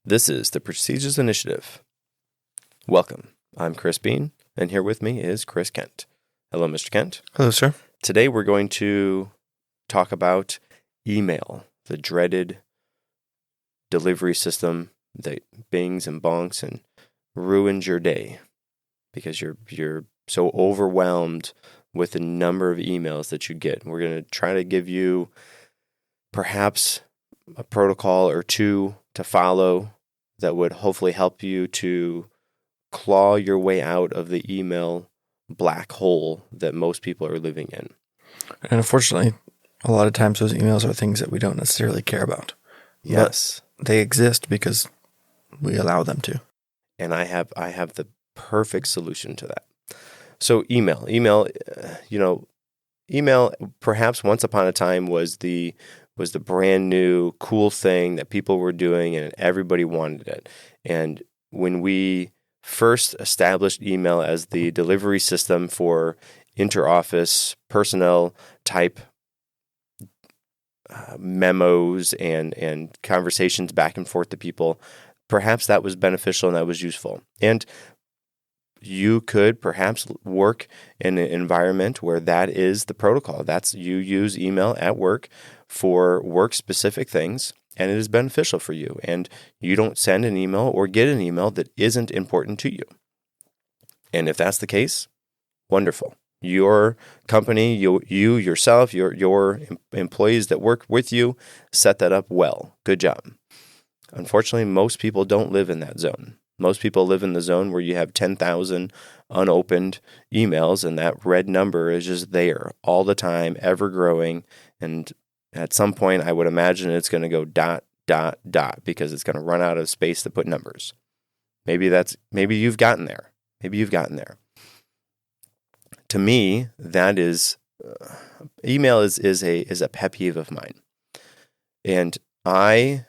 This is the Procedures Initiative. Welcome. I'm Chris Bean, and here with me is Chris Kent. Hello, Mr. Kent. Hello, sir. Today we're going to talk about email, the dreaded delivery system that bings and bonks and ruins your day because you're so overwhelmed with the number of emails that you get. We're going to try to give you perhaps a protocol or two to follow that would hopefully help you to claw your way out of the email black hole that most people are living in. And unfortunately, a lot of times those emails are things that we don't necessarily care about. Yes. But they exist because we allow them to. And I have the perfect solution to that. So email, perhaps once upon a time was the brand new cool thing that people were doing and everybody wanted it. And when we first established email as the delivery system for interoffice personnel type memos and conversations back and forth to people, perhaps that was beneficial and that was useful. And you could perhaps work in an environment where that is the protocol. You use email at work for work-specific things, and it is beneficial for you. And you don't send an email or get an email that isn't important to you. And if that's the case, wonderful. Your company, you yourself, your employees that work with you, set that up well. Good job. Unfortunately, most people don't live in that zone. Most people live in the zone where you have 10,000 unopened emails, and that red number is just there all the time, ever growing. And at some point, I would imagine it's going to go ... because it's going to run out of space to put numbers. Maybe you've gotten there. To me, that is email is a pet peeve of mine, and I've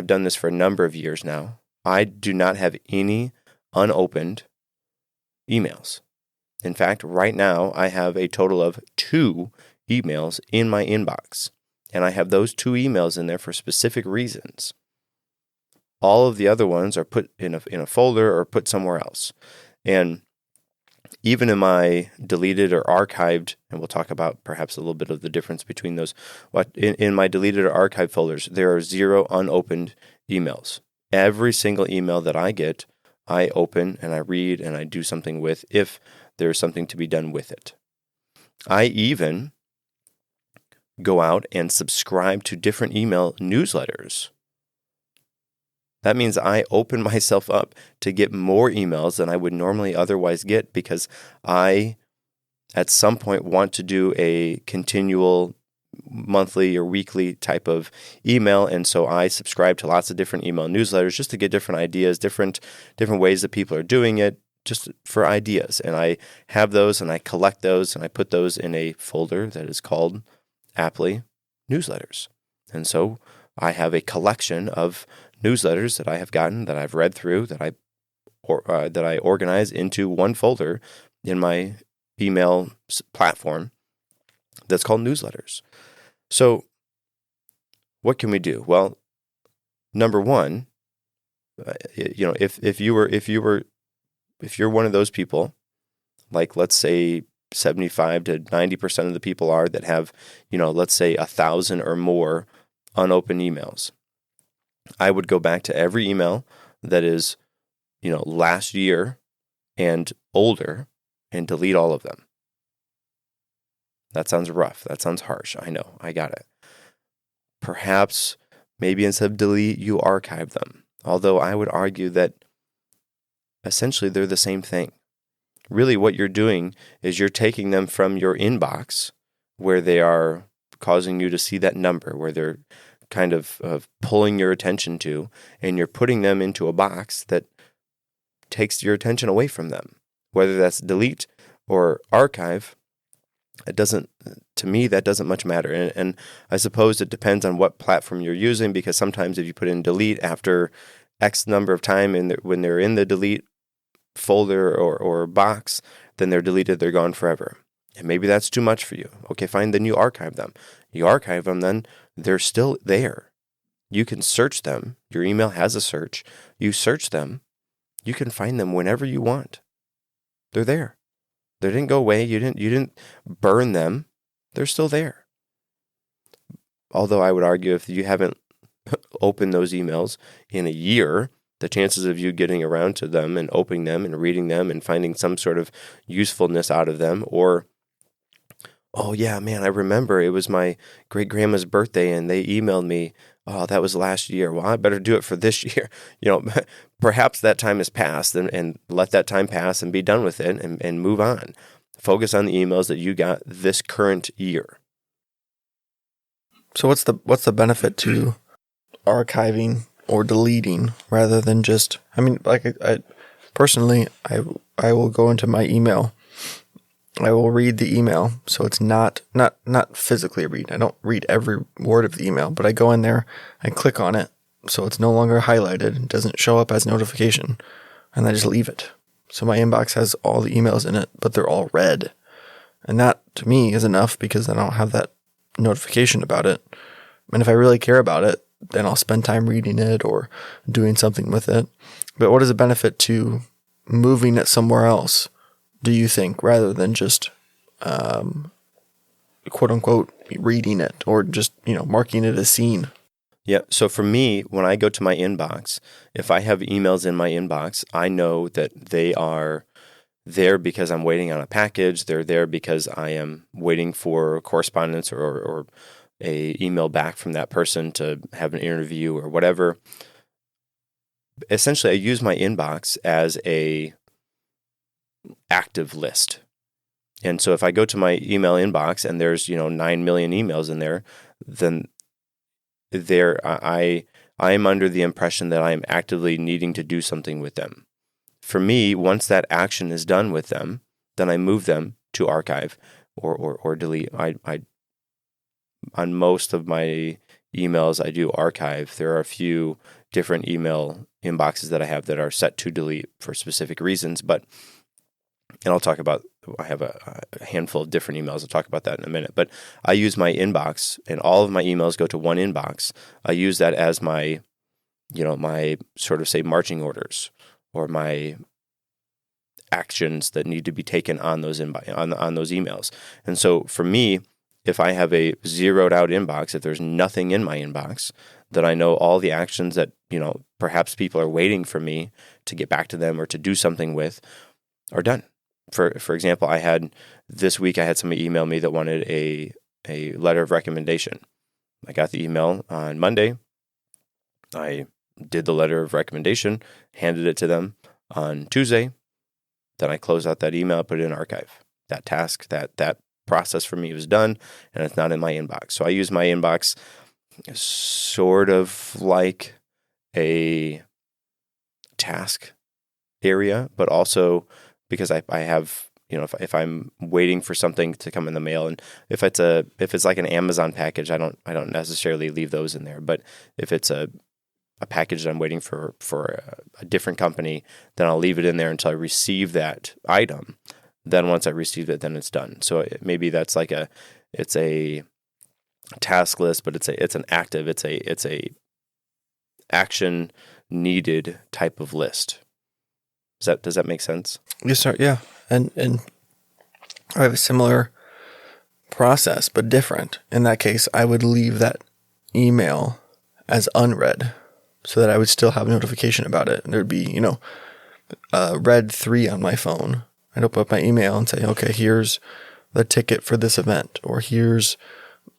done this for a number of years now. I do not have any unopened emails. In fact, right now, I have a total of 2 emails in my inbox, and I have those 2 emails in there for specific reasons. All of the other ones are put in a folder or put somewhere else. And even in my deleted or archived, and we'll talk about perhaps a little bit of the difference between those, in my deleted or archived folders, there are 0 unopened emails. Every single email that I get, I open and I read and I do something with if there's something to be done with it. I even go out and subscribe to different email newsletters. That means I open myself up to get more emails than I would normally otherwise get because I, at some point, want to do a continual monthly or weekly type of email, and so I subscribe to lots of different email newsletters just to get different ideas, different ways that people are doing it, just for ideas. And I have those, and I collect those, and I put those in a folder that is called aptly newsletters. And so I have a collection of newsletters that I have gotten, that I've read through, that I organize into one folder in my email platform that's called newsletters. So what can we do? Well, number one, if you're one of those people, like let's say 75 to 90% of the people are that have, let's say 1,000 or more unopened emails, I would go back to every email that is, last year and older and delete all of them. That sounds rough. That sounds harsh. I know. I got it. Perhaps, maybe instead of delete, you archive them. Although I would argue that essentially they're the same thing. Really what you're doing is you're taking them from your inbox where they are causing you to see that number, where they're kind of pulling your attention to, and you're putting them into a box that takes your attention away from them. Whether that's delete or archive, to me, that doesn't much matter. And I suppose it depends on what platform you're using, because sometimes if you put in delete after X number of time when they're in the delete folder or box, then they're deleted, they're gone forever. And maybe that's too much for you. Okay, fine, then you archive them. You archive them, then they're still there. You can search them. Your email has a search. You search them. You can find them whenever you want. They're there. They didn't go away. You didn't burn them. They're still there. Although I would argue if you haven't opened those emails in a year, the chances of you getting around to them and opening them and reading them and finding some sort of usefulness out of them, or, oh yeah, man, I remember it was my great-grandma's birthday and they emailed me, oh, that was last year. Well, I better do it for this year. Perhaps that time has passed, and let that time pass and be done with it and move on. Focus on the emails that you got this current year. So what's the benefit to archiving or deleting rather than just, I personally, I will go into my email. I will read the email. So it's not physically read. I don't read every word of the email, but I go in there, I click on it. So it's no longer highlighted. It doesn't show up as notification, and I just leave it. So my inbox has all the emails in it, but they're all red. And that to me is enough because I don't have that notification about it. And if I really care about it, then I'll spend time reading it or doing something with it. But what is the benefit to moving it somewhere else, do you think, rather than just quote unquote reading it or just, marking it as seen? Yeah. So for me, when I go to my inbox, if I have emails in my inbox, I know that they are there because I'm waiting on a package. They're there because I am waiting for correspondence or a email back from that person to have an interview or whatever. Essentially, I use my inbox as a active list. And so if I go to my email inbox and there's, 9 million emails in there, then I am under the impression that I am actively needing to do something with them. For me, once that action is done with them, then I move them to archive or delete. I on most of my emails, I do archive. There are a few different email inboxes that I have that are set to delete for specific reasons, and I'll talk about, I have a handful of different emails. I'll talk about that in a minute, but I use my inbox, and all of my emails go to one inbox. I use that as my, my sort of say marching orders or my actions that need to be taken on those on those emails. And so for me, if I have a zeroed out inbox, if there's nothing in my inbox, that I know all the actions that, perhaps people are waiting for me to get back to them or to do something with are done. For example, this week I had somebody email me that wanted a letter of recommendation. I got the email on Monday. I did the letter of recommendation, handed it to them on Tuesday. Then I closed out that email, put it in archive. That task, that process for me was done, and it's not in my inbox. So I use my inbox sort of like a task area, but also because I have, if I'm waiting for something to come in the mail, and if it's like an Amazon package, I don't necessarily leave those in there. But if it's a package that I'm waiting for a different company, then I'll leave it in there until I receive that item. Then once I receive it, then it's done. So maybe that's like it's a task list, but it's an active, it's a action needed type of list. Does that make sense? Yes, sir. Yeah. And I have a similar process, but different. In that case, I would leave that email as unread so that I would still have a notification about it. And there'd be, red 3 on my phone. I'd open up my email and say, okay, here's the ticket for this event, or here's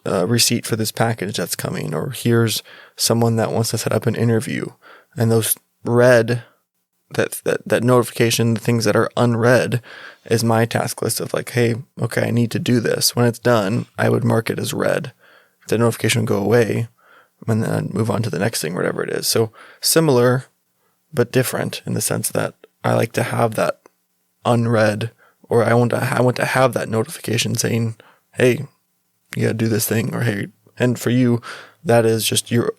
a receipt for this package that's coming, or here's someone that wants to set up an interview. And those red, that notification, the things that are unread, is my task list of like, hey, okay, I need to do this. When it's done, I would mark it as read. The notification would go away, and then move on to the next thing, whatever it is. So similar, but different in the sense that I like to have that unread, or I want to have that notification saying, hey, you gotta do this thing, or hey, and for you, that is just your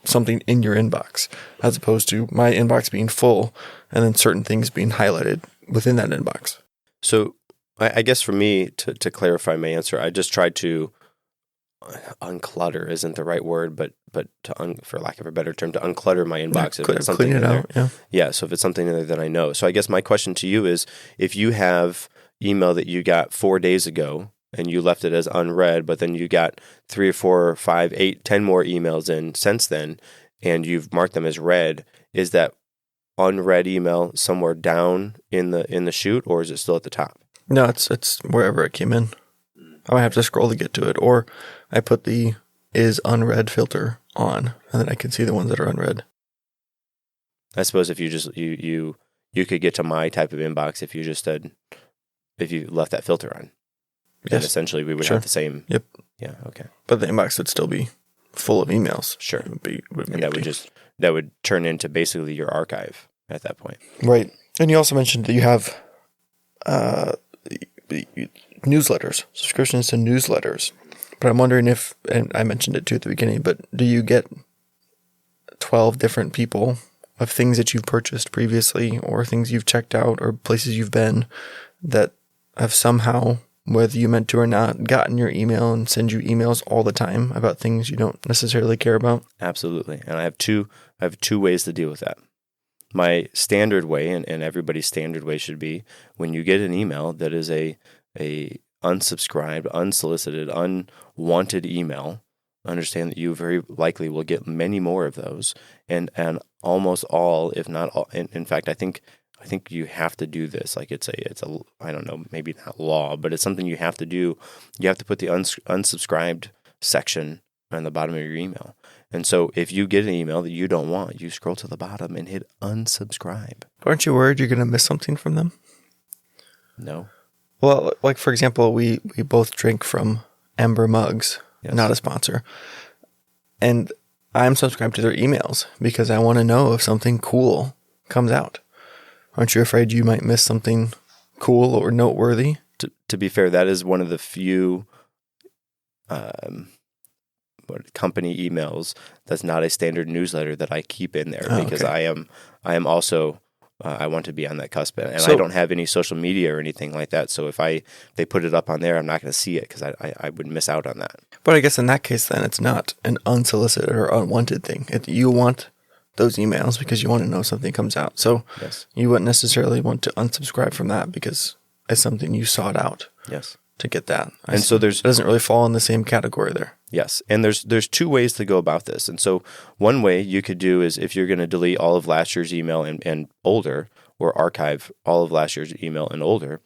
something in your inbox, as opposed to my inbox being full and then certain things being highlighted within that inbox. So I guess for me, to clarify my answer, I just tried to unclutter isn't the right word, but for lack of a better term, to unclutter my inbox. Yeah, if it's something clean it in out. there. Yeah. Yeah. So if it's something in there that I know. So I guess my question to you is, if you have email that you got 4 days ago and you left it as unread, but then you got 3 or 4 or 5, 8, 10 more emails in since then, and you've marked them as read, is that unread email somewhere down in the chute, or is it still at the top? No, it's wherever it came in. I might have to scroll to get to it, or I put the is unread filter on, and then I can see the ones that are unread. I suppose if you just you could get to my type of inbox if you just if you left that filter on. Then Yes. essentially we would Sure. have the same. Yep. Yeah. Okay. But the inbox would still be full of emails. Sure. It would be And that would turn into basically your archive at that point. right. And you also mentioned that you have newsletters, subscriptions to newsletters. But I'm wondering if, and I mentioned it too at the beginning, but do you get 12 different people of things that you've purchased previously, or things you've checked out, or places you've been that have somehow, whether you meant to or not, gotten your email and send you emails all the time about things you don't necessarily care about? Absolutely. And I have two ways to deal with that. My standard way, and everybody's standard way should be, when you get an email that is a unsubscribed, unsolicited, unwanted email, understand that you very likely will get many more of those, and almost all, if not all, in fact, I think you have to do this. Like it's a I don't know, maybe not law, but it's something you have to do. You have to put the unsubscribed section on the bottom of your email. And so if you get an email that you don't want, you scroll to the bottom and hit unsubscribe. Aren't you worried you're going to miss something from them? No. Well, like for example, we both drink from Ember mugs, Yes. not a sponsor. And I'm subscribed to their emails because I want to know if something cool comes out. Aren't you afraid you might miss something cool or noteworthy? To be fair, that is one of the few company emails that's not a standard newsletter that I keep in there, because okay. I am also I want to be on that cusp, and So- I don't have any social media or anything like that. So if they put it up on there, I'm not going to see it because I would miss out on that. But I guess in that case, then it's not an unsolicited or unwanted thing. You want those emails because you want to know something comes out. So Yes. you wouldn't necessarily want to unsubscribe from that because it's something you sought out Yes. to get that. And so it doesn't really fall in the same category there. Yes, and there's two ways to go about this. And so one way you could do is, if you're going to delete all of last year's email and older, or archive all of last year's email and older,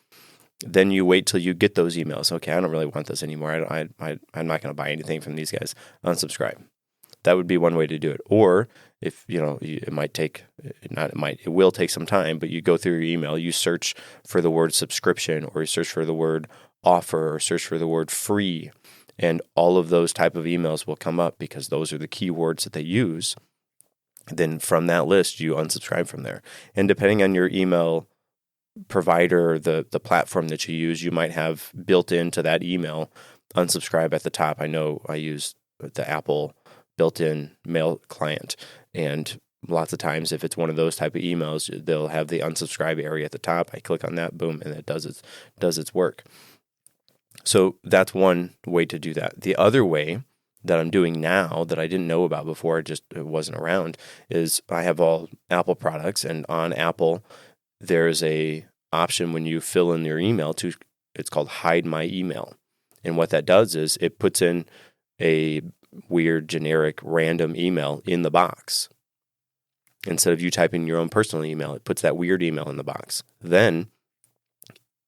then you wait till you get those emails. Okay, I don't really want this anymore. I'm not going to buy anything from these guys. Unsubscribe. That would be one way to do it. Or if it will take some time, but you go through your email, you search for the word subscription, or you search for the word offer, or search for the word free. And all of those type of emails will come up because those are the keywords that they use. Then from that list, you unsubscribe from there. And depending on your email provider, the platform that you use, you might have built into that email unsubscribe at the top. I know I use the Apple built-in mail client, and lots of times if it's one of those type of emails, they'll have the unsubscribe area at the top. I click on that, boom, and it does its work. So that's one way to do that. The other way that I'm doing now that I didn't know about before, it wasn't around, is I have all Apple products, and on Apple there's a option when you fill in your email it's called hide my email. And what that does is it puts in a weird generic random email in the box. Instead of you typing your own personal email, it puts that weird email in the box. Then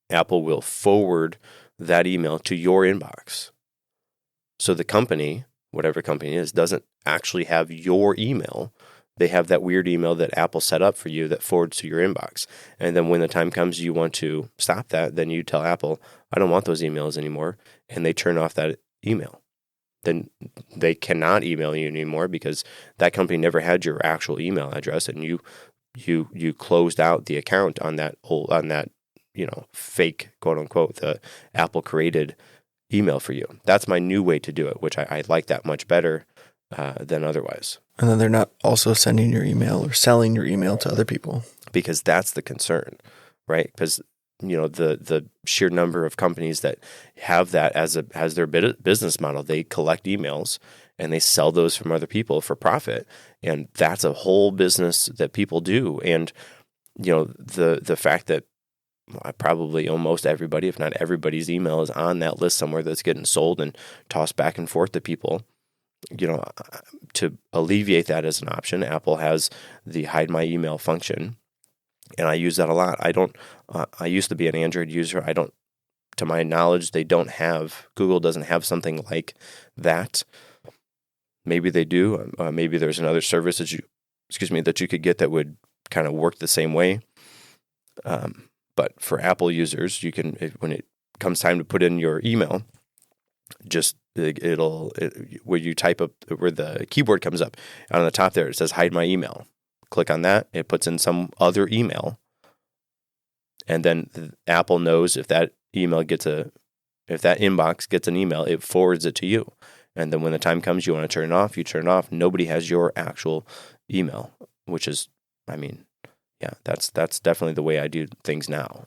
Apple will forward that email to your inbox. So the company, whatever company it is, doesn't actually have your email. They have that weird email that Apple set up for you that forwards to your inbox. And then when the time comes you want to stop that, then you tell Apple, I don't want those emails anymore. And they turn off that email. Then they cannot email you anymore because that company never had your actual email address, and you closed out the account on that fake, quote unquote, the Apple created email for you. That's my new way to do it, which I like that much better than otherwise. And then they're not also sending your email or selling your email to other people. Because that's the concern, right? Because the sheer number of companies that have that as their business model. They collect emails and they sell those from other people for profit, and that's a whole business that people do. And the fact that probably almost everybody, if not everybody's email is on that list somewhere that's getting sold and tossed back and forth to people. To alleviate that as an option, Apple has the hide my email function, and I use that a lot. I used to be an Android user. To my knowledge, Google doesn't have something like that. Maybe they do. Maybe there's another service that you could get that would kind of work the same way. But for Apple users, you can, when it comes time to put in your email, just where you type up, where the keyboard comes up on the top there, it says hide my email. Click on that, it puts in some other email, and then Apple knows if that inbox gets an email, it forwards it to you. And then when the time comes, you want to turn it off, you turn it off. Nobody has your actual email, which is, that's definitely the way I do things now.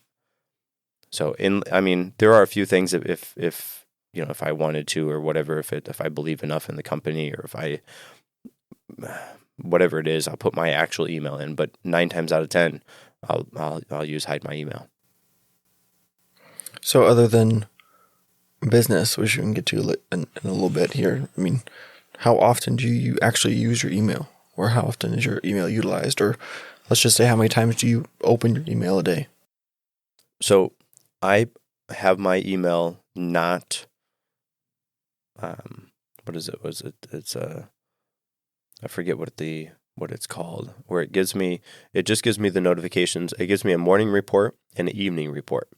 So there are a few things that if I wanted to or whatever, if I believe enough in the company, or whatever it is, I'll put my actual email in. But 9 times out of 10, I'll use hide my email. So other than business, which we can get to in a little bit here, how often do you actually use your email, or how often is your email utilized, or let's just say how many times do you open your email a day? So I have my email not. What is it? It's I forget what it's called. Where it just gives me the notifications. It gives me a morning report and an evening report.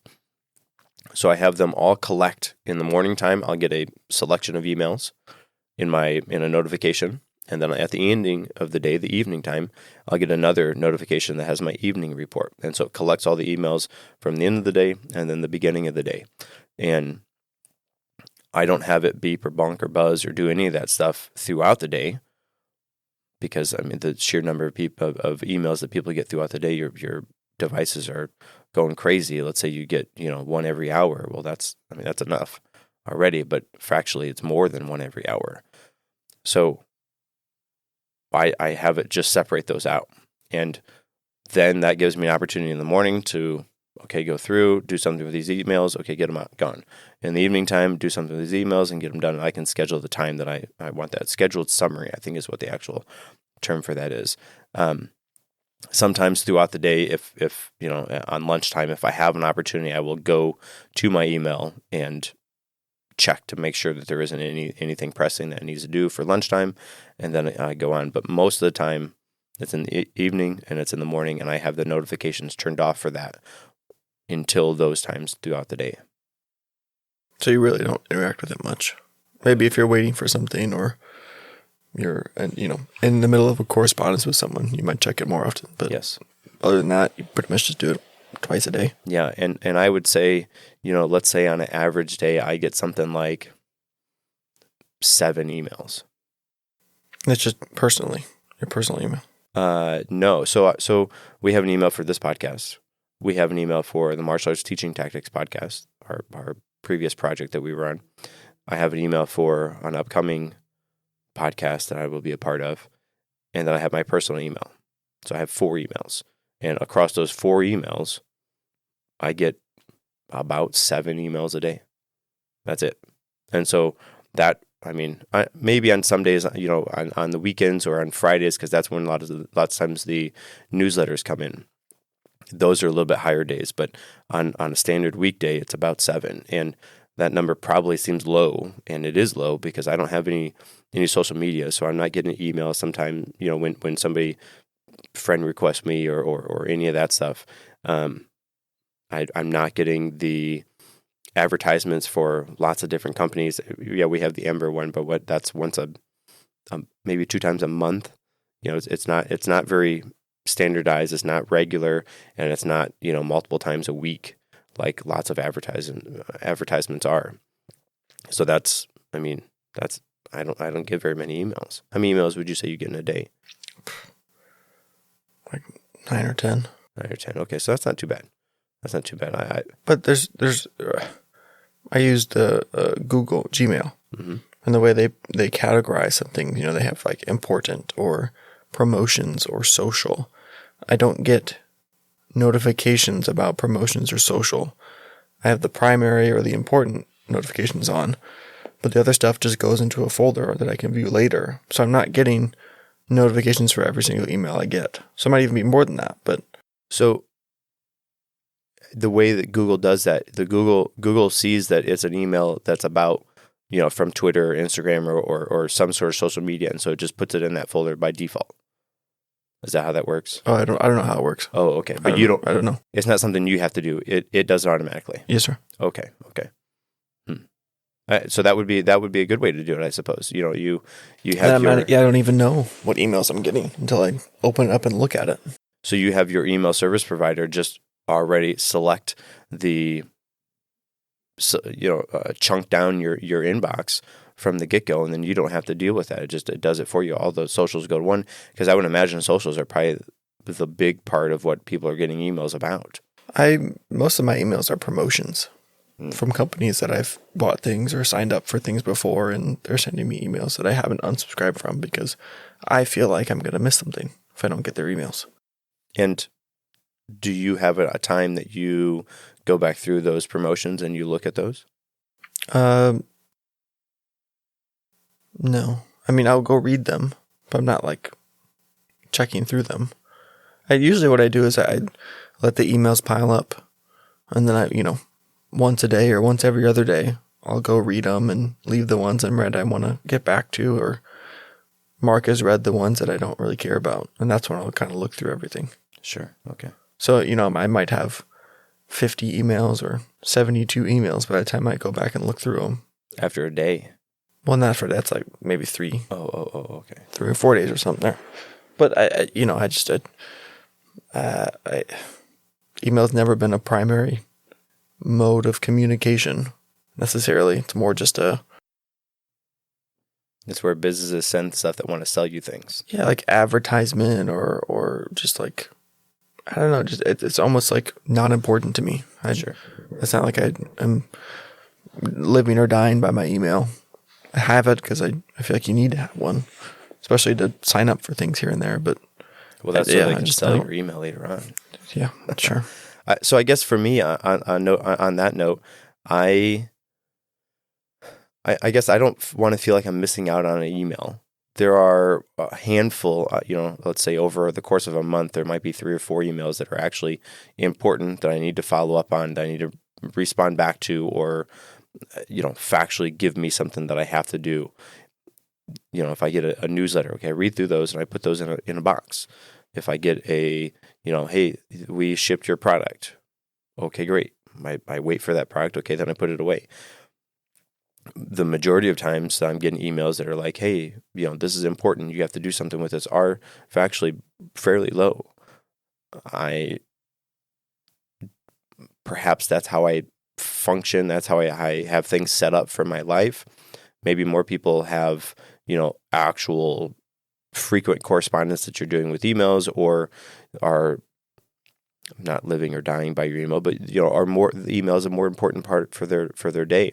So I have them all collect in the morning time. I'll get a selection of emails in a notification, and then at the ending of the day, the evening time, I'll get another notification that has my evening report. And so it collects all the emails from the end of the day and then the beginning of the day. And I don't have it beep or bonk or buzz or do any of that stuff throughout the day, because the sheer number of emails that people get throughout the day, your devices are going crazy. Let's say you get one every hour. Well, that's enough already, but factually it's more than one every hour. So I have it just separate those out, and then that gives me an opportunity in the morning to go through, do something with these emails, get them out, gone. In the evening time, do something with these emails and get them done. And I can schedule the time that I want that. Scheduled summary, I think, is what the actual term for that is. Sometimes throughout the day, if on lunchtime, if I have an opportunity, I will go to my email and check to make sure that there isn't anything pressing that needs to do for lunchtime, and then I go on. But most of the time, it's in the evening and it's in the morning, and I have the notifications turned off for that until those times throughout the day. So you really don't interact with it much. Maybe if you're waiting for something, or you're in the middle of a correspondence with someone, you might check it more often. But yes, other than that, you pretty much just do it twice a day. Yeah, and I would say, let's say on an average day, I get something like 7 emails. That's just personally, your personal email. No. So we have an email for this podcast. We have an email for the Martial Arts Teaching Tactics podcast, our previous project that we were on. I have an email for an upcoming podcast that I will be a part of. And then I have my personal email. So I have 4 emails. And across those 4 emails, I get about 7 emails a day. That's it. And so that, maybe on some days, on the weekends or on Fridays, because that's when lots of times the newsletters come in. Those are a little bit higher days, but on a standard weekday, it's about 7. And that number probably seems low, and it is low because I don't have any social media, so I'm not getting emails sometimes, when somebody friend requests me or any of that stuff. I'm not getting the advertisements for lots of different companies. Yeah, we have the Ember one, but that's once maybe 2 times a month. It's not very standardized. It's not regular, and it's not multiple times a week like lots of advertisements are. So I don't get very many emails. How many emails would you say you get in a day? Like 9 or 10. 9 or 10. Okay, so that's not too bad. That's not too bad. But I used Google Gmail, Mm-hmm. and the way they categorize something, they have like important or promotions or social. I don't get notifications about promotions or social. I have the primary or the important notifications on, but the other stuff just goes into a folder that I can view later. So I'm not getting notifications for every single email I get. So it might even be more than that, but So the way that Google does that, Google sees that it's an email that's about, from Twitter, or Instagram, or some sort of social media, and so it just puts it in that folder by default. Is that how that works? oh, I don't know how it works. Oh, okay. But you don't. I don't know. It's not something you have to do. It does it automatically. Yes, sir. Okay. So that would be a good way to do it, I suppose. You have I don't even know what emails I'm getting until I open it up and look at it. So you have your email service provider just already select the, chunk down your inbox from the get-go, and then you don't have to deal with that. It does it for you. All those socials go to one, because I would imagine socials are probably the big part of what people are getting emails about. Most of my emails are promotions from companies that I've bought things or signed up for things before, and they're sending me emails that I haven't unsubscribed from because I feel like I'm going to miss something if I don't get their emails. And do you have a time that you go back through those promotions and you look at those? No. I mean, I'll go read them, but I'm not like checking through them. Usually what I do is I let the emails pile up, and then once a day or once every other day, I'll go read them and leave the ones unread I want to get back to, or mark as read the ones that I don't really care about. And that's when I'll kind of look through everything. Sure. Okay. So, I might have 50 emails or 72 emails by the time I go back and look through them. After a day? Well, not for that's like maybe 3. Oh, okay. 3 or 4 days or something there. But email's never been a primary mode of communication necessarily. It's more just it's where businesses send stuff that want to sell you things. Yeah, like advertisement or just like, I don't know, just it's almost like not important to me. Sure. It's not like I'm living or dying by my email. I have it because I feel like you need to have one, especially to sign up for things here and there. But well, that's so they can sell your email later on. Yeah, sure. So I guess for me, on that note, I guess I don't want to feel like I'm missing out on an email. There are a handful, let's say over the course of a month, there might be 3 or 4 emails that are actually important that I need to follow up on, that I need to respond back to, or factually give me something that I have to do. If I get a newsletter, okay, I read through those and I put those in a box. If I get hey, we shipped your product. Okay, great. I wait for that product. Okay, then I put it away. The majority of times that I'm getting emails that are like, hey, this is important, you have to do something with this, are factually fairly low. Perhaps that's how I function. That's how I have things set up for my life. Maybe more people have, actual frequent correspondence that you're doing with emails, or are not living or dying by your email, but are more, the email is a more important part for their day.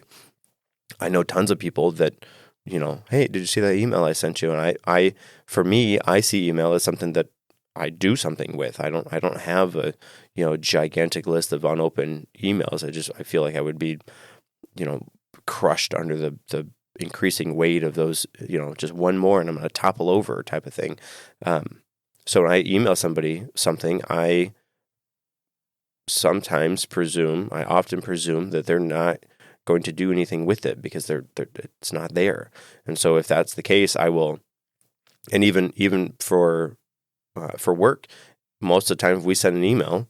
I know tons of people that, hey, did you see that email I sent you? And for me, I see email as something that I do something with. I don't have a, gigantic list of unopened emails. I feel like I would be, crushed under the increasing weight of those, just one more and I'm going to topple over type of thing. So when I email somebody something, I often presume that they're not going to do anything with it because it's not there. And so if that's the case, I will, and even for work, most of the time if we send an email,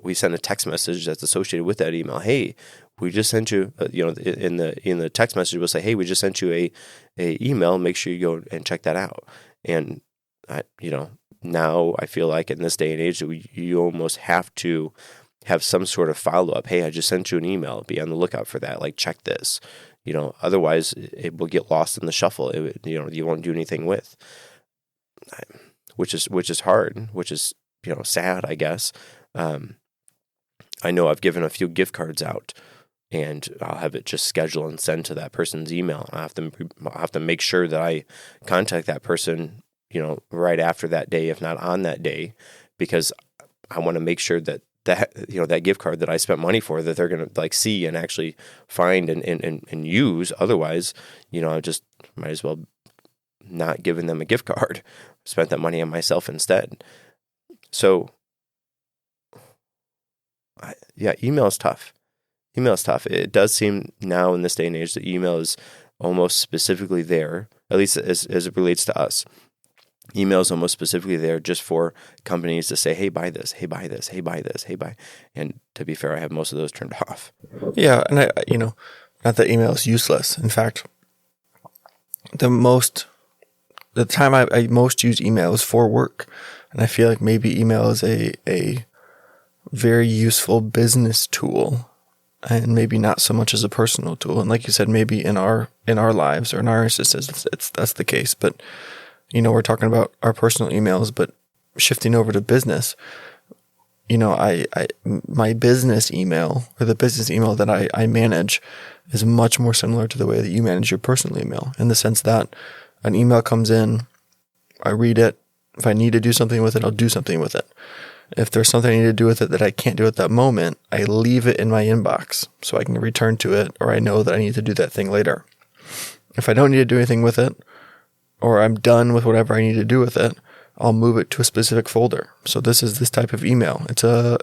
we send a text message that's associated with that email. Hey, we just sent you, in the text message we'll say, hey, we just sent you a email. Make sure you go and check that out. And now I feel like in this day and age, you almost have to have some sort of follow-up. Hey, I just sent you an email. Be on the lookout for that. Like, check this. Otherwise it will get lost in the shuffle. You won't do anything with. Which is hard. Which is sad, I guess. I know I've given a few gift cards out, and I'll have it just scheduled and sent to that person's email. I'll have to make sure that I contact that person, right after that day, if not on that day, because I want to make sure that that gift card that I spent money for, that they're going to see and actually find and use. Otherwise, I just might as well not giving them a gift card, spent that money on myself instead. So email is tough. Email is tough. It does seem now in this day and age that email is almost specifically there, at least as it relates to us. Email is almost specifically there just for companies to say, hey, buy this, hey, buy this, hey, buy this, hey, buy. And to be fair, I have most of those turned off. Yeah, and I not that email is useless. In fact, the time I most use email is for work. And I feel like maybe email is a very useful business tool, and maybe not so much as a personal tool. And like you said, maybe in our lives or in our instances, that's the case. But we're talking about our personal emails, but shifting over to business, my business email, or the business email that I manage, is much more similar to the way that you manage your personal email, in the sense that an email comes in, I read it. If I need to do something with it, I'll do something with it. If there's something I need to do with it that I can't do at that moment, I leave it in my inbox so I can return to it, or I know that I need to do that thing later. If I don't need to do anything with it, or I'm done with whatever I need to do with it, I'll move it to a specific folder. So this is this type of email. It's a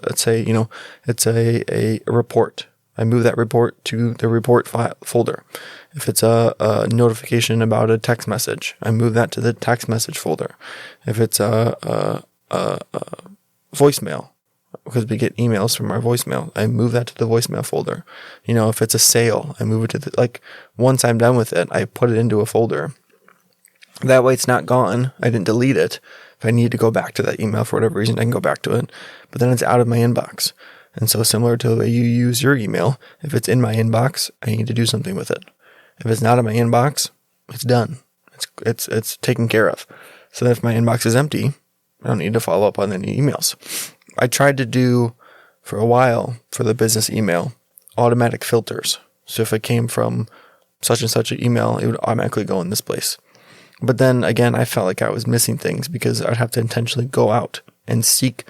report. I move that report to the report folder. If it's a notification about a text message, I move that to the text message folder. If it's a voicemail, because we get emails from our voicemail, I move that to the voicemail folder. If it's a sale, I move it to once I'm done with it, I put it into a folder. That way it's not gone. I didn't delete it. If I need to go back to that email for whatever reason, I can go back to it. But then it's out of my inbox. And so similar to the way you use your email, if it's in my inbox, I need to do something with it. If it's not in my inbox, it's done. It's taken care of. So then if my inbox is empty, I don't need to follow up on any emails. I tried to do, for a while, for the business email, automatic filters. So if it came from such and such an email, it would automatically go in this place. But then again, I felt like I was missing things, because I'd have to intentionally go out and seek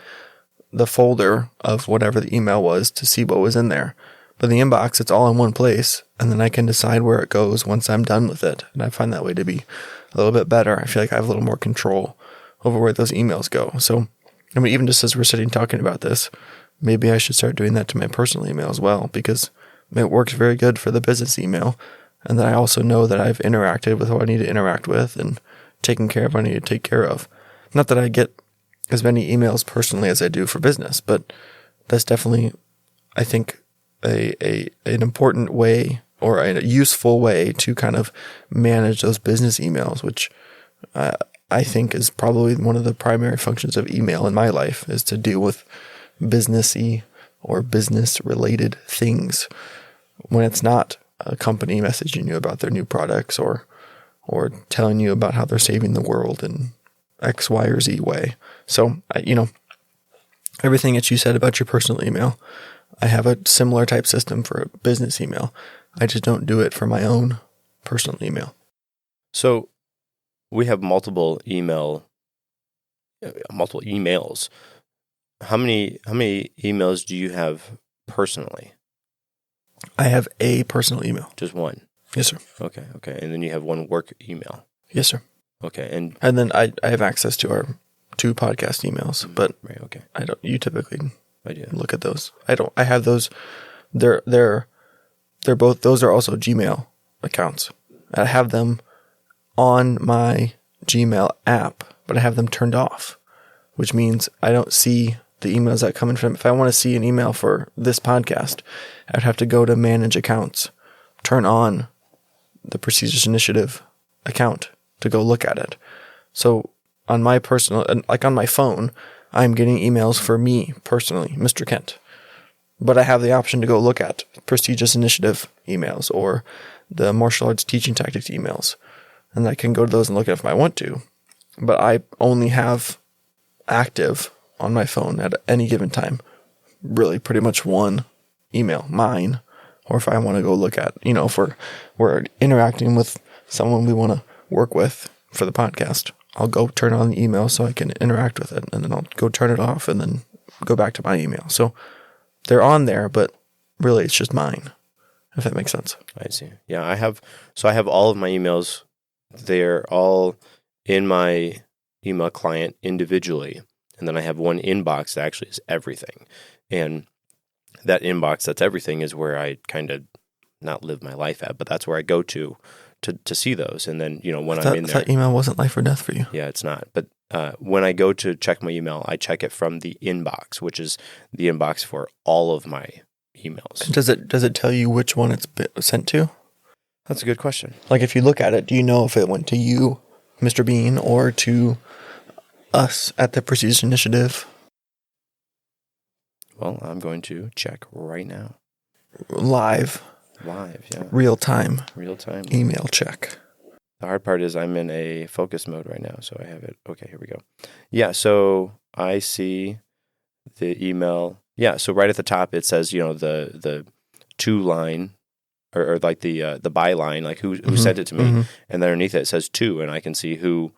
the folder of whatever the email was to see what was in there. But the inbox, it's all in one place, and then I can decide where it goes once I'm done with it. And I find that way to be a little bit better. I feel like I have a little more control over where those emails go. So, even just as we're sitting talking about this, maybe I should start doing that to my personal email as well, because it works very good for the business email. And then I also know that I've interacted with what I need to interact with and taken care of what I need to take care of. Not that I get as many emails personally as I do for business, but that's definitely, I think, an important way, or a useful way, to kind of manage those business emails, which I think is probably one of the primary functions of email in my life, is to deal with businessy or business-related things when it's not a company messaging you about their new products or telling you about how they're saving the world in X, Y, or Z way. So, everything that you said about your personal email, I have a similar type system for a business email. I just don't do it for my own personal email. So we have multiple emails. How many emails do you have personally? I have a personal email. Just one? Yes, sir. Okay. And then you have one work email? Yes, sir. Okay. And then I have access to our 2 podcast emails, but right, okay. You typically I do. Look at those. I have those. They're both, those are also Gmail accounts. I have them on my Gmail app, but I have them turned off, which means I don't see the emails that come in from. If I want to see an email for this podcast, I'd have to go to manage accounts, turn on the Prestigious Initiative account to go look at it. So on my personal, like on my phone, I'm getting emails for me personally, Mr. Kent. But I have the option to go look at Prestigious Initiative emails or the Martial Arts Teaching Tactics emails. And I can go to those and look at if I want to. But I only have active on my phone at any given time really pretty much one email, mine, or if I want to go look at, if we're interacting with someone we want to work with for the podcast, I'll go turn on the email so I can interact with it, and then I'll go turn it off and then go back to my email. So they're on there, but really it's just mine, if that makes sense. I see. Yeah, I have all of my emails. They're all in my email client individually. And then I have one inbox that actually is everything. And that inbox that's everything is where I kind of not live my life at, but that's where I go to see those. And then, when I'm in there. That email wasn't life or death for you. Yeah, it's not. But when I go to check my email, I check it from the inbox, which is the inbox for all of my emails. Does it tell you which one it's sent to? That's a good question. Like if you look at it, do you know if it went to you, Mr. Bean, or to us at the Prestige Initiative? Well, I'm going to check right now. Live, yeah. Real time. Email check. The hard part is I'm in a focus mode right now, so I have it. Okay, here we go. Yeah, so I see the email. Yeah, so right at the top it says, the to line or like the byline, like who sent it to me, and then underneath it says to, and I can see who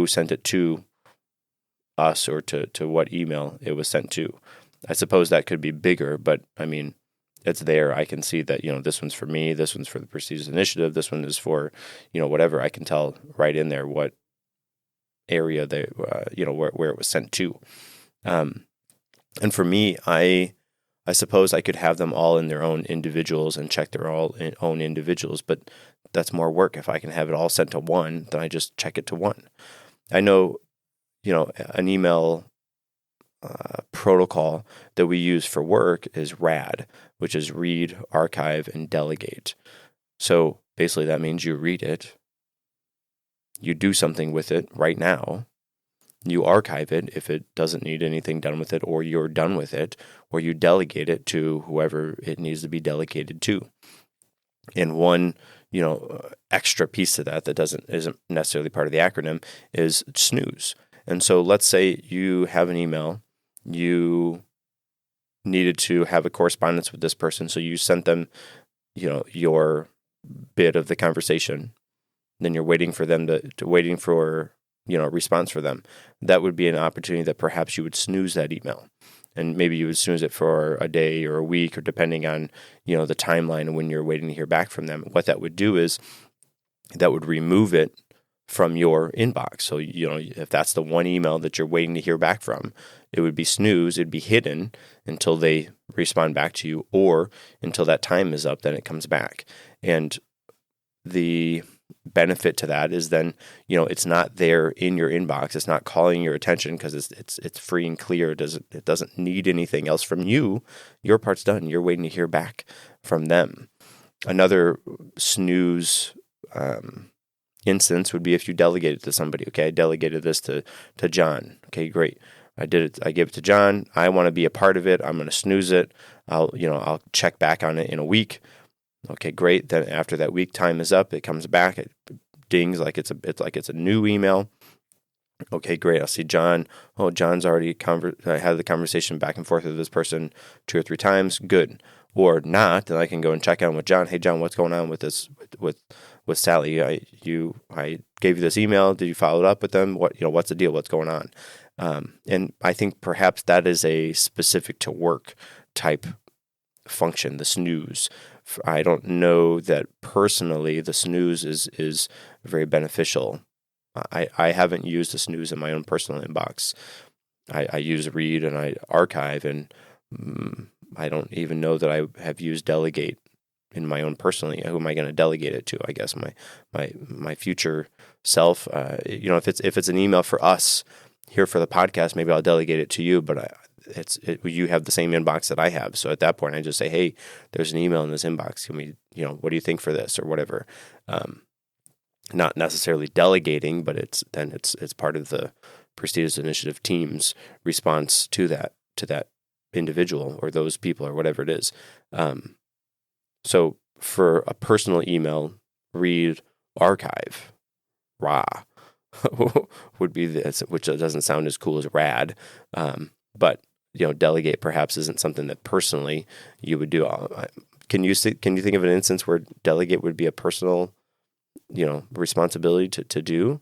sent it to us or to what email it was sent to. I suppose that could be bigger, but I mean, it's there. I can see that, this one's for me, this one's for the Prestige Initiative, this one is for, whatever. I can tell right in there what area they, where it was sent to. And for me, I suppose I could have them all in their own individuals and check their own individuals, but that's more work. If I can have it all sent to one, then I just check it to one. I know, an email protocol that we use for work is RAD, which is read, archive, and delegate. So basically that means you read it, you do something with it right now, you archive it if it doesn't need anything done with it, or you're done with it, or you delegate it to whoever it needs to be delegated to. And one, extra piece to that isn't necessarily part of the acronym is snooze. And so let's say you have an email, you needed to have a correspondence with this person, so you sent them, your bit of the conversation. Then you're waiting for them waiting for, a response for them. That would be an opportunity that perhaps you would snooze that email. And maybe you would snooze it for a day or a week, or depending on, the timeline of when you're waiting to hear back from them. What that would do is that would remove it from your inbox. So, if that's the one email that you're waiting to hear back from, it would be snooze. It'd be hidden until they respond back to you, or until that time is up, then it comes back. And the benefit to that is then, it's not there in your inbox. It's not calling your attention because it's free and clear. It doesn't need anything else from you. Your part's done. You're waiting to hear back from them. Another snooze instance would be if you delegate it to somebody. Okay, I delegated this to John. Okay, great. I did it. I gave it to John. I want to be a part of it. I'm going to snooze it. I'll check back on it in a week. Okay, great. Then after that week time is up, it comes back. It dings like it's a new email. Okay, great. I'll see John. Oh, John's already had the conversation back and forth with this person 2 or 3 times. Good. Or not, then I can go and check on with John. Hey, John, what's going on with this with Sally? I gave you this email. Did you follow it up with them? What's the deal? What's going on? And I think perhaps that is a specific to work type function, the snooze. I don't know that personally the snooze is very beneficial. I haven't used a snooze in my own personal inbox. I use read and I archive, and I don't even know that I have used delegate in my own personally. Who am I going to delegate it to? I guess my future self. If it's an email for us here for the podcast, maybe I'll delegate it to you. But you have the same inbox that I have. So at that point, I just say, hey, there's an email in this inbox. Can we, what do you think for this or whatever? Not necessarily delegating, but it's part of the Prestige Initiative team's response to that individual or those people or whatever it is. So for a personal email, read, archive, RA would be this, which doesn't sound as cool as RAD. But delegate perhaps isn't something that personally you would do. Can you think of an instance where delegate would be a personal, responsibility to do?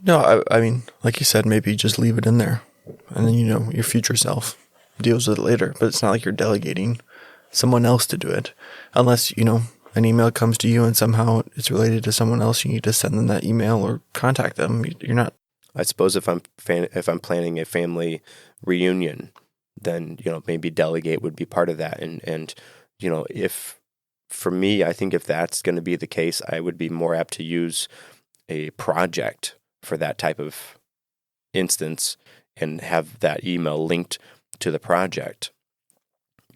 No, I mean, like you said, maybe just leave it in there, and then your future self deals with it later. But it's not like you're delegating someone else to do it, unless an email comes to you and somehow it's related to someone else. You need to send them that email or contact them. You're not. I suppose if I'm planning a family reunion, then maybe delegate would be part of that. And if for me, I think if that's going to be the case, I would be more apt to use a project for that type of instance and have that email linked to the project,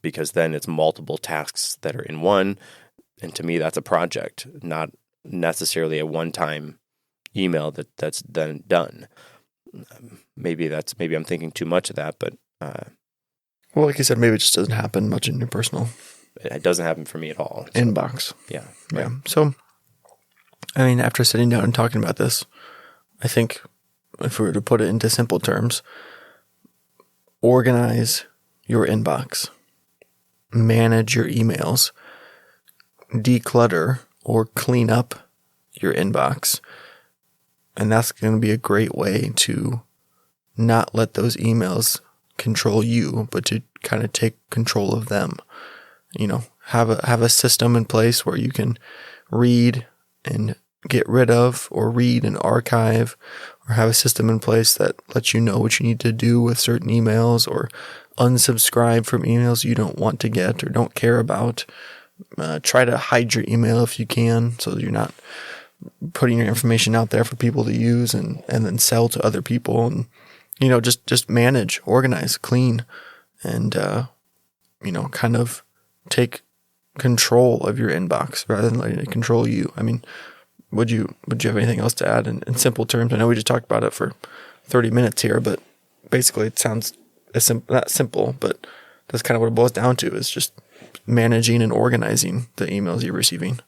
because then it's multiple tasks that are in one. And to me, that's a project, not necessarily a one-time email that's then done. Maybe I'm thinking too much of that, but well, like you said, maybe it just doesn't happen much in your personal. It doesn't happen for me at all. So. Inbox. Yeah. Right. Yeah. So, I mean, after sitting down and talking about this, I think if we were to put it into simple terms, organize your inbox, manage your emails, declutter or clean up your inbox. And that's going to be a great way to not let those emails control you, but to kind of take control of them. Have a system in place where you can read and get rid of, or read and archive, or have a system in place that lets you know what you need to do with certain emails, or unsubscribe from emails you don't want to get or don't care about. Try to hide your email if you can, so that you're not putting your information out there for people to use and then sell to other people. And just manage, organize, clean, and kind of take control of your inbox rather than letting it control you. I mean, would you have anything else to add in simple terms? I know we just talked about it for 30 minutes here, but basically it sounds not simple, but that's kind of what it boils down to, is just managing and organizing the emails you're receiving.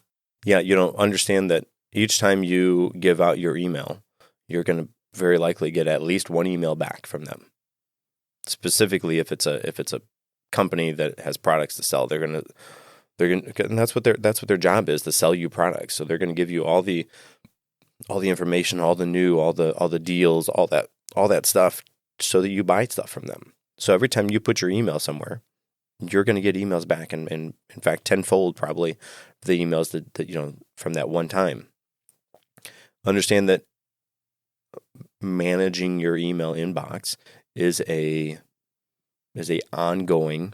Yeah, understand that each time you give out your email, you're going to very likely get at least one email back from them. Specifically, if it's a company that has products to sell, and that's what their job is, to sell you products. So they're going to give you all the information, all the deals, all that stuff, so that you buy stuff from them. So every time you put your email somewhere, you're going to get emails back, and in fact, tenfold probably the emails that from that one time. Understand that managing your email inbox is a ongoing,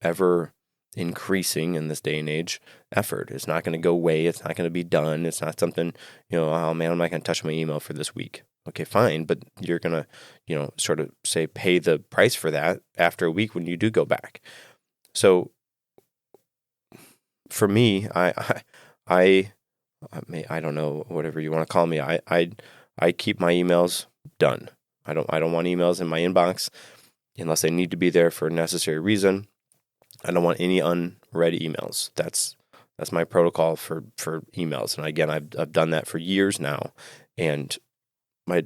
ever increasing in this day and age effort. It's not going to go away. It's not going to be done. It's not something, oh man, I'm not going to touch my email for this week. Okay, fine. But you're going to, sort of say, pay the price for that after a week when you do go back. So for me, I don't know, whatever you want to call me. I keep my emails done. I don't want emails in my inbox unless they need to be there for a necessary reason. I don't want any unread emails. That's my protocol for emails. And again, I've done that for years now. And I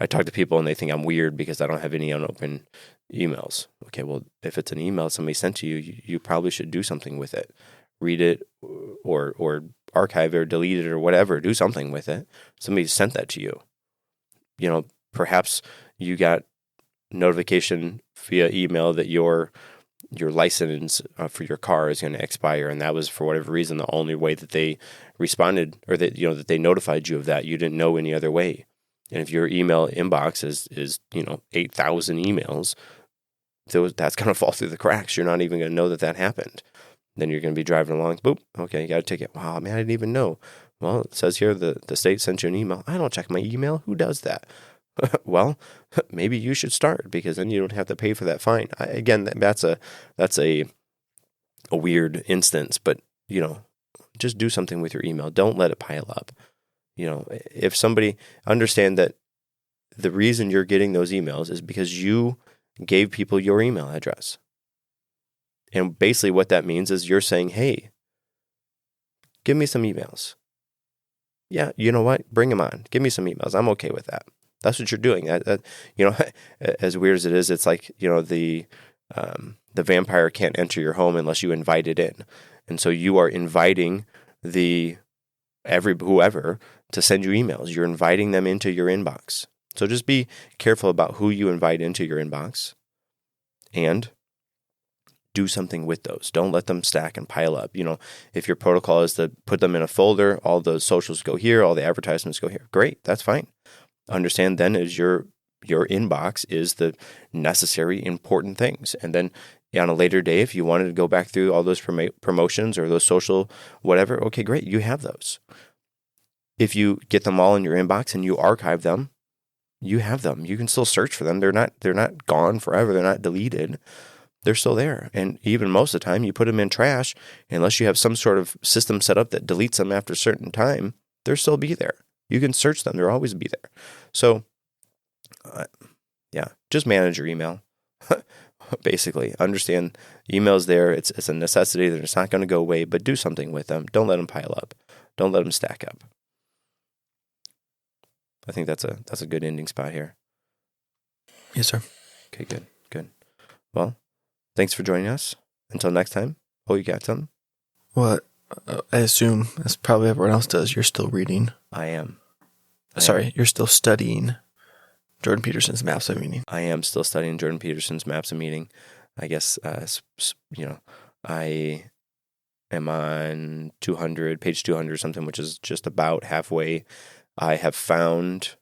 talk to people and they think I'm weird because I don't have any unopened emails. Okay, well, if it's an email somebody sent to you, you probably should do something with it. Read it or archive it or delete it or whatever. Do something with it. Somebody sent that to you. Perhaps you got notification via email that your license for your car is going to expire, and that was, for whatever reason, the only way that they responded, or that that they notified you of that. You didn't know any other way. And if your email inbox is 8,000 emails, that's going to fall through the cracks. You're not even going to know that happened. Then you're going to be driving along. Boop. Okay, you got a ticket. Wow, man, I didn't even know. Well, it says here the state sent you an email. I don't check my email. Who does that? Well, maybe you should start, because then you don't have to pay for that fine. Again, that's a weird instance, but just do something with your email. Don't let it pile up. If somebody, understand that the reason you're getting those emails is because you gave people your email address. And basically what that means is you're saying, hey, give me some emails. Yeah, you know what? Bring them on. Give me some emails. I'm okay with that. That's what you're doing. As weird as it is, it's like, the vampire can't enter your home unless you invite it in. And so you are inviting whoever to send you emails. You're inviting them into your inbox. So just be careful about who you invite into your inbox and do something with those. Don't let them stack and pile up. If your protocol is to put them in a folder, all those socials go here, all the advertisements go here. Great, that's fine. Understand then is your inbox is the necessary important things. And then on a later day, if you wanted to go back through all those promotions or those social whatever, okay, great, you have those. If you get them all in your inbox and you archive them, you have them. You can still search for them. They're not gone forever. They're not deleted. They're still there. And even most of the time, you put them in trash, unless you have some sort of system set up that deletes them after a certain time, they'll still be there. You can search them. They'll always be there. So, just manage your email. Basically, understand email's there. It's a necessity that it's not going to go away, but do something with them. Don't let them pile up. Don't let them stack up. I think that's a good ending spot here. Yes, sir. Okay, good. Well, thanks for joining us. Until next time. Oh, you got something? Well, I assume, as probably everyone else does, you're still reading. I am. You're still studying Jordan Peterson's Maps of Meaning. I am still studying Jordan Peterson's Maps of Meaning. I guess, I am on page 200 or something, which is just about halfway. I have found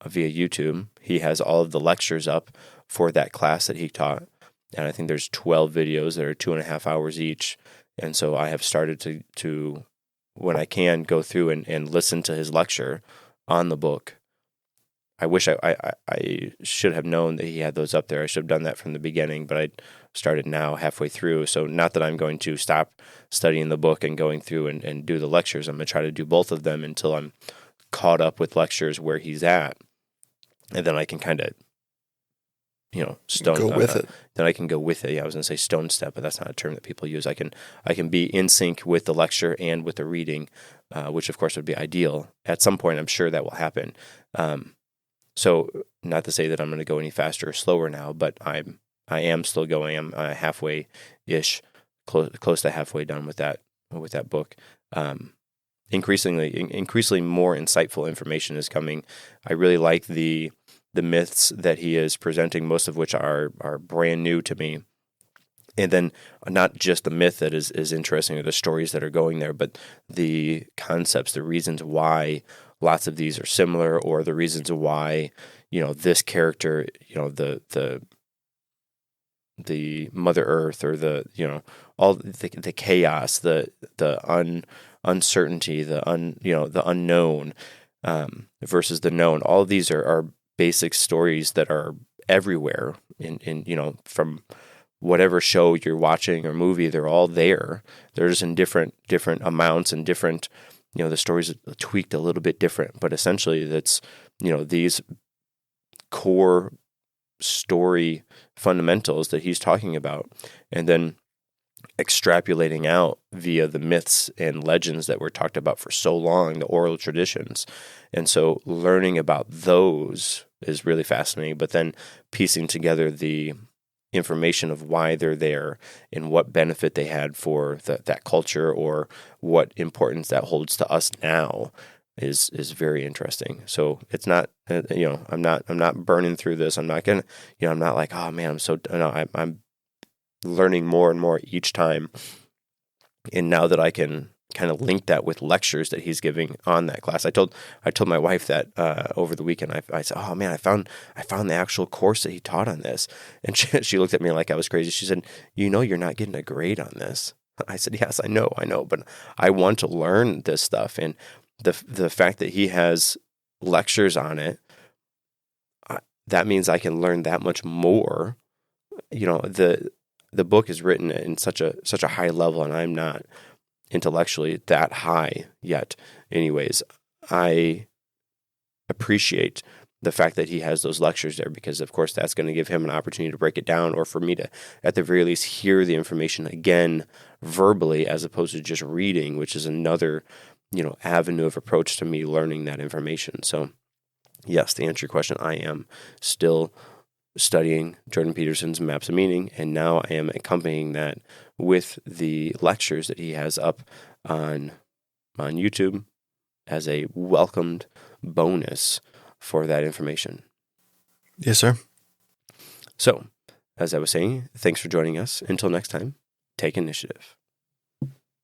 via YouTube, he has all of the lectures up for that class that he taught. And I think there's 12 videos that are 2.5 hours each. And so I have started to when I can, go through and listen to his lecture on the book. I wish I should have known that he had those up there. I should have done that from the beginning, but I started now halfway through. So not that I'm going to stop studying the book and going through and do the lectures. I'm going to try to do both of them until I'm caught up with lectures where he's at. And then I can kind of, go with it. Then I can go with it. Yeah, I was going to say stone step, but that's not a term that people use. I can be in sync with the lecture and with the reading, which of course would be ideal. At some point, I'm sure that will happen. So not to say that I'm going to go any faster or slower now, but I am still going. I'm halfway-ish, close to halfway done with that book. Increasingly more insightful information is coming. I really like the myths that he is presenting, most of which are brand new to me. And then not just the myth that is interesting or the stories that are going there, but the concepts, the reasons why lots of these are similar, or the reasons why, this character, the Mother Earth, or all the chaos, the uncertainty, the unknown versus the known. All of these are basic stories that are everywhere in from whatever show you're watching or movie. They're all there. They're just in different amounts and different. The stories are tweaked a little bit different, but essentially that's these core story fundamentals that he's talking about, and then extrapolating out via the myths and legends that were talked about for so long, the oral traditions. And so learning about those is really fascinating, but then piecing together the information of why they're there and what benefit they had for that culture, or what importance that holds to us now is very interesting. So it's not, I'm not burning through this. I'm not gonna, I'm not like, oh man, I'm learning more and more each time. And now that I can kind of link that with lectures that he's giving on that class, I told my wife that over the weekend. I said, "Oh man, I found the actual course that he taught on this," and she looked at me like I was crazy. She said, "You're not getting a grade on this." I said, "Yes, I know, but I want to learn this stuff." And the fact that he has lectures on it, that means I can learn that much more. The book is written in such a high level, and I'm not intellectually that high yet. Anyways, I appreciate the fact that he has those lectures there, because of course that's going to give him an opportunity to break it down, or for me to at the very least hear the information again verbally, as opposed to just reading, which is another avenue of approach to me learning that information. So yes, to answer your question, I am still studying Jordan Peterson's Maps of Meaning, and now I am accompanying that with the lectures that he has up on YouTube as a welcomed bonus for that information. Yes, sir. So, as I was saying, thanks for joining us. Until next time, take initiative.